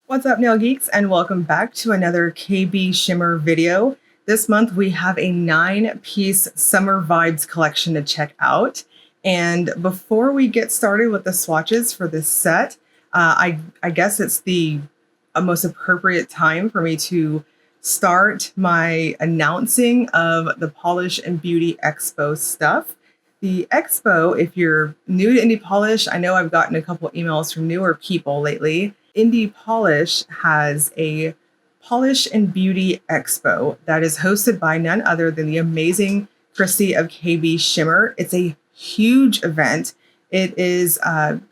What's up, nail geeks, and welcome back to another KBShimmer video. This month we have a 9-piece summer vibes collection to check out. And before we get started with the swatches for this set, I guess it's the most appropriate time for me to start my announcing of the Polish and Beauty Expo stuff. The Expo, if you're new to Indie Polish, I know I've gotten a couple emails from newer people lately. Indie Polish has a Polish and Beauty Expo that is hosted by none other than the amazing Christy of KBShimmer. It's a huge event. It is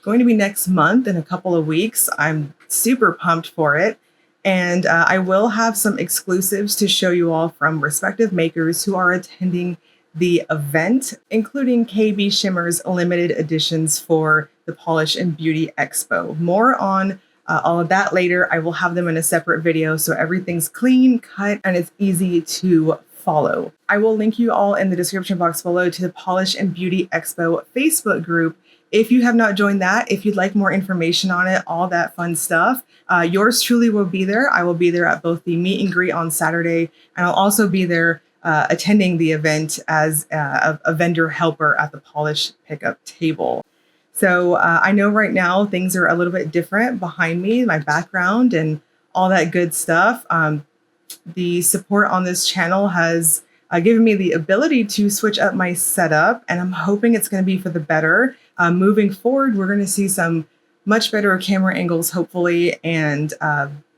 going to be next month in a couple of weeks. I'm super pumped for it. And I will have some exclusives to show you all from respective makers who are attending the event, including KBShimmer's limited editions for the Polish and Beauty Expo. More on all of that later. I will have them in a separate video so everything's clean cut and it's easy to follow. I will link you all in the description box below to the Polish and Beauty Expo Facebook group. If you have not joined that, if you'd like more information on it, all that fun stuff, yours truly will be there. I will be there at both the meet and greet on Saturday, and I'll also be there attending the event as a vendor helper at the Polish pickup table. So I know right now things are a little bit different behind me, my background and all that good stuff. The support on this channel has given me the ability to switch up my setup, and I'm hoping it's going to be for the better. Moving forward, we're going to see some much better camera angles, hopefully, and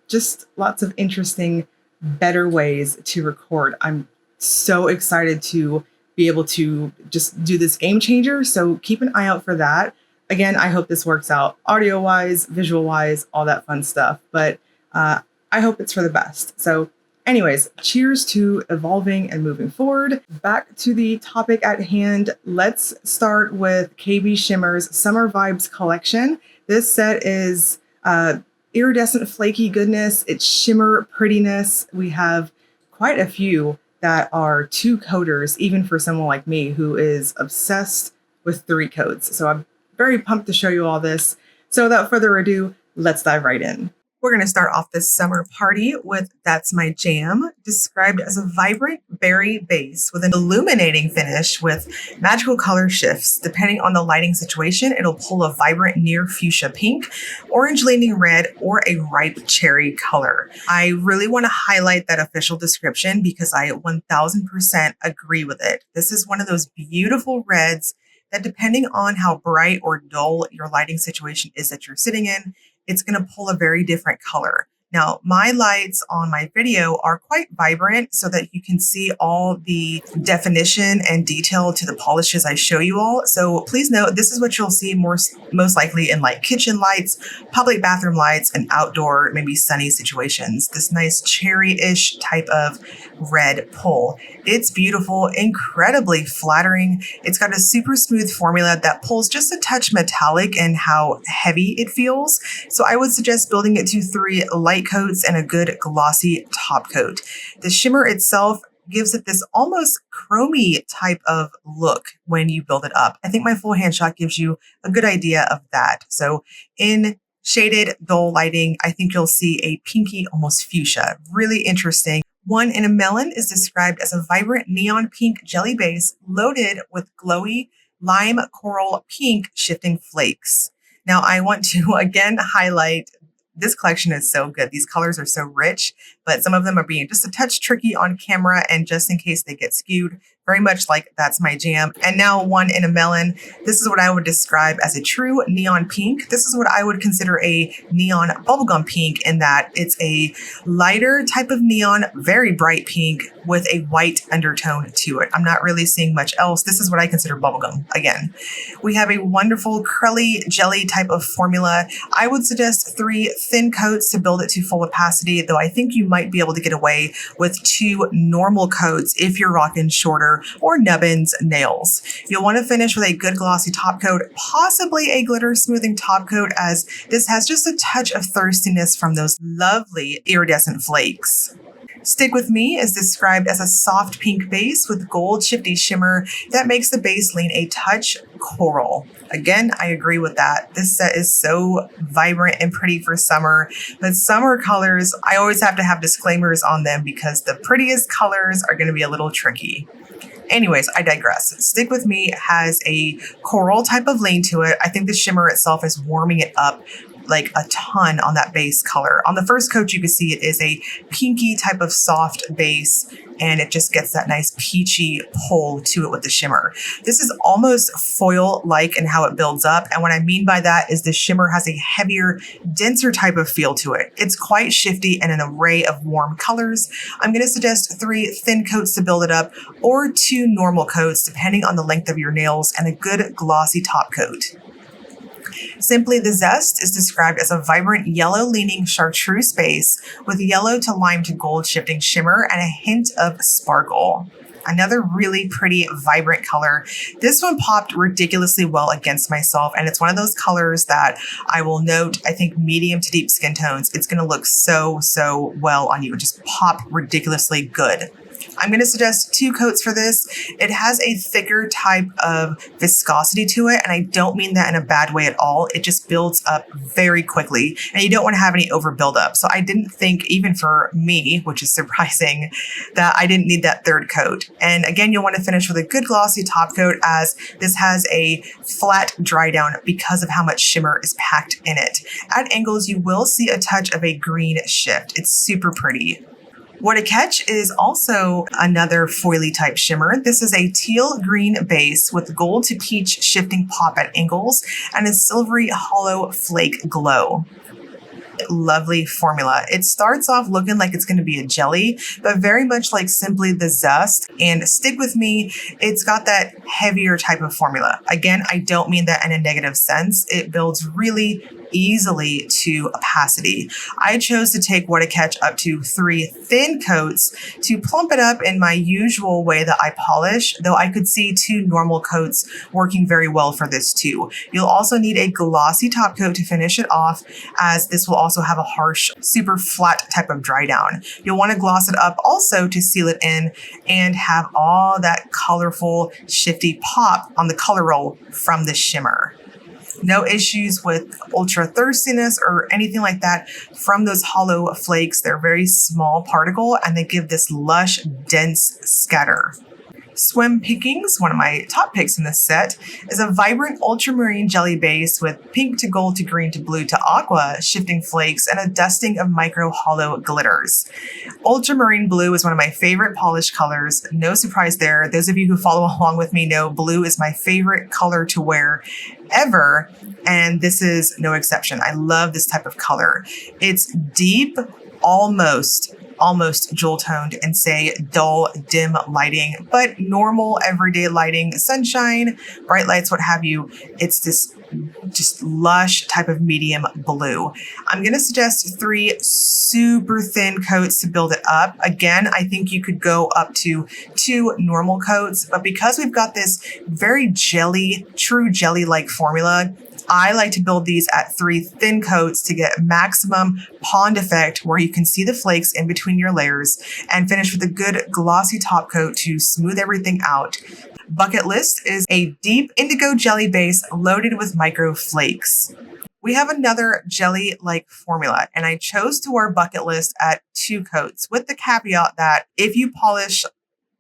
just lots of interesting, better ways to record. I'm so excited to be able to just do this game changer. So keep an eye out for that. Again, I hope this works out audio-wise, visual-wise, all that fun stuff. But I hope it's for the best. So anyways, cheers to evolving and moving forward. Back to the topic at hand. Let's start with KBShimmer's Summer Vibes collection. This set is iridescent flaky goodness. It's shimmer prettiness. We have quite a few that are 2 coaters, even for someone like me who is obsessed with 3 coats. So I'm very pumped to show you all this. So without further ado, let's dive right in. We're going to start off this summer party with That's My Jam, described as a vibrant berry base with an illuminating finish with magical color shifts. Depending on the lighting situation, it'll pull a vibrant near fuchsia pink, orange leaning red, or a ripe cherry color. I really want to highlight that official description because I 1000% agree with it. This is one of those beautiful reds that, depending on how bright or dull your lighting situation is that you're sitting in, it's going to pull a very different color. Now, my lights on my video are quite vibrant so that you can see all the definition and detail to the polishes I show you all. So please note, this is what you'll see most likely in like kitchen lights, public bathroom lights, and outdoor, maybe sunny situations. This nice cherry-ish type of red pull. It's beautiful, incredibly flattering. It's got a super smooth formula that pulls just a touch metallic in how heavy it feels. So I would suggest building it to 3 light coats and a good glossy top coat. The shimmer itself gives it this almost chromy type of look when you build it up. I think my full hand shot gives you a good idea of that. So in shaded, dull lighting, I think you'll see a pinky, almost fuchsia. Really interesting. One in a Melon is described as a vibrant neon pink jelly base loaded with glowy lime coral pink shifting flakes. Now, I want to again highlight this collection is so good. These colors are so rich, but some of them are being just a touch tricky on camera, and just in case they get skewed, very much like That's My Jam. And now One in a Melon. This is what I would describe as a true neon pink. This is what I would consider a neon bubblegum pink, in that it's a lighter type of neon, very bright pink with a white undertone to it. I'm not really seeing much else. This is what I consider bubblegum again. We have a wonderful curly jelly type of formula. I would suggest 3 thin coats to build it to full opacity, though I think you might be able to get away with 2 normal coats if you're rocking shorter or nubbins nails. You'll want to finish with a good glossy top coat, possibly a glitter smoothing top coat, as this has just a touch of thirstiness from those lovely iridescent flakes. Stick With Me is described as a soft pink base with gold shifty shimmer that makes the base lean a touch coral. Again, I agree with that. This set is so vibrant and pretty for summer, but summer colors, I always have to have disclaimers on them because the prettiest colors are going to be a little tricky. Anyways, I digress. Stick With Me has a coral type of lean to it. I think the shimmer itself is warming it up like a ton on that base color. On the first coat, you can see it is a pinky type of soft base, and it just gets that nice peachy pull to it with the shimmer. This is almost foil-like in how it builds up, and what I mean by that is the shimmer has a heavier, denser type of feel to it. It's quite shifty and an array of warm colors. I'm going to suggest 3 thin coats to build it up, or 2 normal coats depending on the length of your nails, and a good glossy top coat. Simply the Zest is described as a vibrant yellow-leaning chartreuse base with yellow to lime to gold shifting shimmer and a hint of sparkle. Another really pretty, vibrant color. This one popped ridiculously well against myself, and it's one of those colors that I will note, I think medium to deep skin tones, it's going to look so well on you. It just pop ridiculously good. I'm going to suggest 2 coats for this. It has a thicker type of viscosity to it, and I don't mean that in a bad way at all. It just builds up very quickly, and you don't want to have any over buildup. So I didn't think, even for me, which is surprising, that I didn't need that 3rd coat. And again, you'll want to finish with a good glossy top coat, as this has a flat dry down because of how much shimmer is packed in it. At angles, you will see a touch of a green shift. It's super pretty. What a Catch is also another foily type shimmer. This is a teal green base with gold to peach shifting pop at angles and a silvery hollow flake glow. Lovely formula. It starts off looking like it's going to be a jelly, but very much like Simply the Zest and Stick With Me, it's got that heavier type of formula. Again, I don't mean that in a negative sense. It builds really easily to opacity. I chose to take What a Catch up to 3 thin coats to plump it up in my usual way that I polish, though I could see 2 normal coats working very well for this too. You'll also need a glossy top coat to finish it off, as this will also have a harsh, super flat type of dry down. You'll want to gloss it up also to seal it in and have all that colorful, shifty pop on the color roll from the shimmer. No issues with ultra thirstiness or anything like that from those hollow flakes. They're very small particle and they give this lush, dense scatter. Swim Pickings, one of my top picks in this set, is a vibrant ultramarine jelly base with pink to gold to green to blue to aqua shifting flakes and a dusting of micro hollow glitters. Ultramarine blue is one of my favorite polish colors. No surprise there. Those of you who follow along with me know blue is my favorite color to wear ever, and this is no exception. I love this type of color. It's deep, almost jewel toned and say dull, dim lighting, but normal everyday lighting, sunshine, bright lights, what have you. It's this just lush type of medium blue. I'm going to suggest 3 super thin coats to build it up. Again, I think you could go up to 2 normal coats, but because we've got this very jelly, true jelly-like formula, I like to build these at 3 thin coats to get maximum pond effect, where you can see the flakes in between your layers, and finish with a good glossy top coat to smooth everything out. Bucket List is a deep indigo jelly base loaded with micro flakes. We have another jelly-like formula, and I chose to wear Bucket List at 2 coats with the caveat that if you polish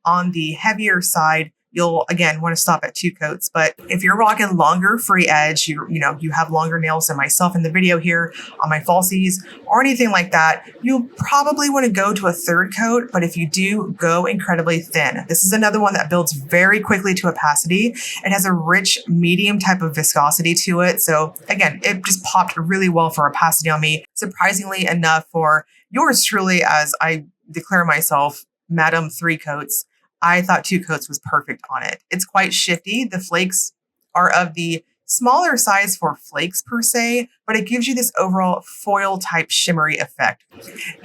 on the heavier side, you'll again want to stop at 2 coats. But if you're rocking longer free edge, you have longer nails than myself in the video here on my falsies or anything like that, you'll probably want to go to a 3rd coat. But if you do, go incredibly thin. This is another one that builds very quickly to opacity. It has a rich medium type of viscosity to it. So again, it just popped really well for opacity on me. Surprisingly enough for yours truly, as I declare myself Madam 3 coats, I thought 2 coats was perfect on it. It's quite shifty. The flakes are of the smaller size for flakes per se, but it gives you this overall foil type shimmery effect.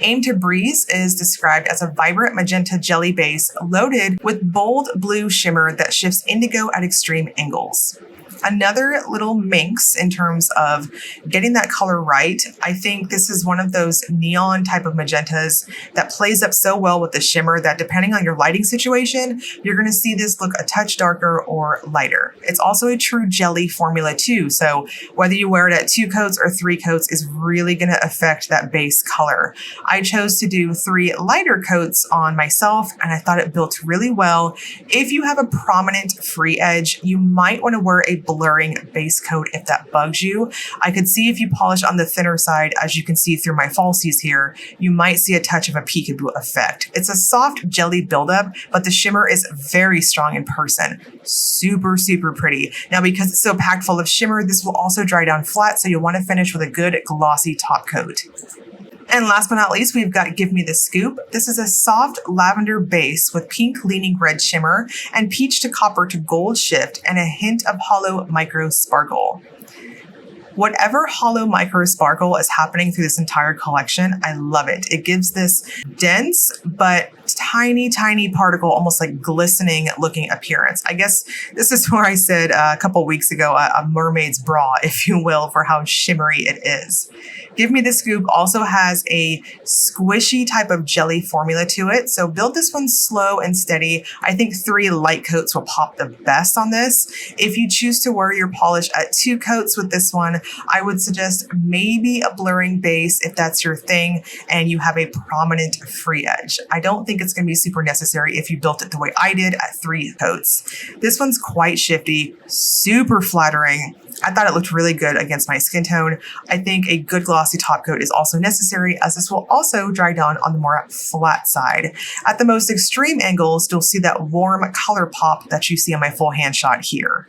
Aim to Breeze is described as a vibrant magenta jelly base loaded with bold blue shimmer that shifts indigo at extreme angles. Another little minx in terms of getting that color right. I think this is one of those neon type of magentas that plays up so well with the shimmer that depending on your lighting situation, you're going to see this look a touch darker or lighter. It's also a true jelly formula too. So whether you wear it at 2 coats or 3 coats is really going to affect that base color. I chose to do 3 lighter coats on myself and I thought it built really well. If you have a prominent free edge, you might want to wear a blurring base coat if that bugs you. I could see if you polish on the thinner side, as you can see through my falsies here, you might see a touch of a peekaboo effect. It's a soft jelly buildup, but the shimmer is very strong in person. Super, super pretty. Now, because it's so packed full of shimmer, this will also dry down flat, so you'll want to finish with a good glossy top coat. And last but not least, we've got Give Me the Scoop. This is a soft lavender base with pink leaning red shimmer and peach to copper to gold shift and a hint of hollow micro sparkle. Whatever hollow micro sparkle is happening through this entire collection, I love it. It gives this dense but tiny, tiny particle, almost like glistening looking appearance. I guess this is where I said a couple weeks ago, a mermaid's bra, if you will, for how shimmery it is. Give Me the Scoop also has a squishy type of jelly formula to it. So build this one slow and steady. I think 3 light coats will pop the best on this. If you choose to wear your polish at 2 coats with this one, I would suggest maybe a blurring base if that's your thing and you have a prominent free edge. I don't think it's going to be super necessary if you built it the way I did at 3 coats. This one's quite shifty, super flattering. I thought it looked really good against my skin tone. I think a good glossy top coat is also necessary, as this will also dry down on the more flat side. At the most extreme angles, you'll see that warm color pop that you see on my full hand shot here.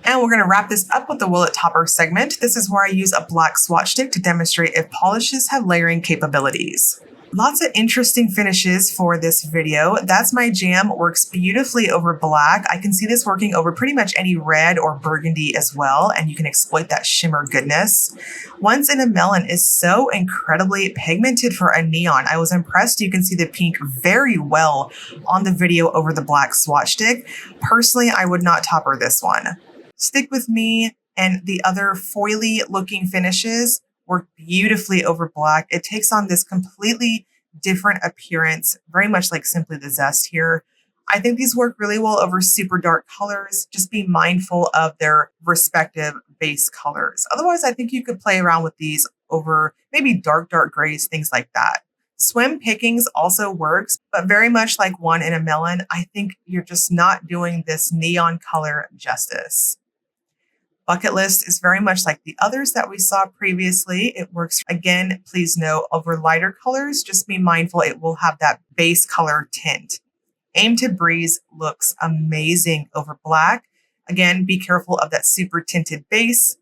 And we're going to wrap this up with the Will It Topper segment. This is where I use a black swatch stick to demonstrate if polishes have layering capabilities. Lots of interesting finishes for this video. That's My Jam works beautifully over black. I can see this working over pretty much any red or burgundy as well, and you can exploit that shimmer goodness. Once in a Melon is so incredibly pigmented for a neon. I was impressed. You can see the pink very well on the video over the black swatch stick. Personally, I would not topper this one. Stick With Me and the other foily looking finishes work beautifully over black. It takes on this completely different appearance, very much like Simply the Zest here. I think these work really well over super dark colors. Just be mindful of their respective base colors. Otherwise, I think you could play around with these over maybe dark grays, things like that. Swim Pickings also works, but very much like One in a Melon, I think you're just not doing this neon color justice. Bucket List is very much like the others that we saw previously. It works, again, please note, over lighter colors. Just be mindful it will have that base color tint. Aim to Breeze looks amazing over black. Again, be careful of that super tinted base.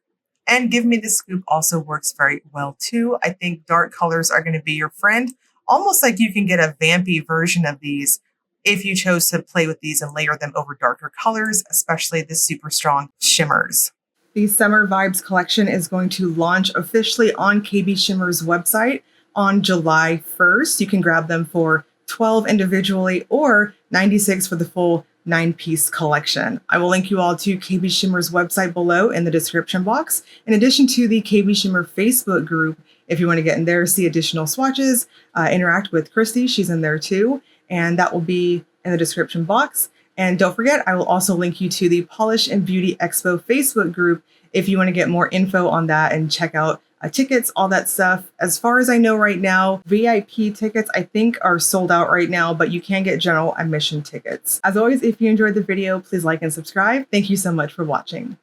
And Give Me the Scoop also works very well too. I think dark colors are going to be your friend. Almost like you can get a vampy version of these if you chose to play with these and layer them over darker colors, especially the super strong shimmers. The Summer Vibes collection is going to launch officially on KBShimmer's website on July 1st. You can grab them for $12 individually or $96 for the full 9-piece collection. I will link you all to KBShimmer's website below in the description box, in addition to the KBShimmer Facebook group. If you want to get in there, see additional swatches, interact with Christy, she's in there too, and that will be in the description box. And don't forget, I will also link you to the Polish Beauty Expo Facebook group if you want to get more info on that and check out tickets, all that stuff. As far as I know right now, VIP tickets, I think, are sold out right now, but you can get general admission tickets. As always, if you enjoyed the video, please like and subscribe. Thank you so much for watching.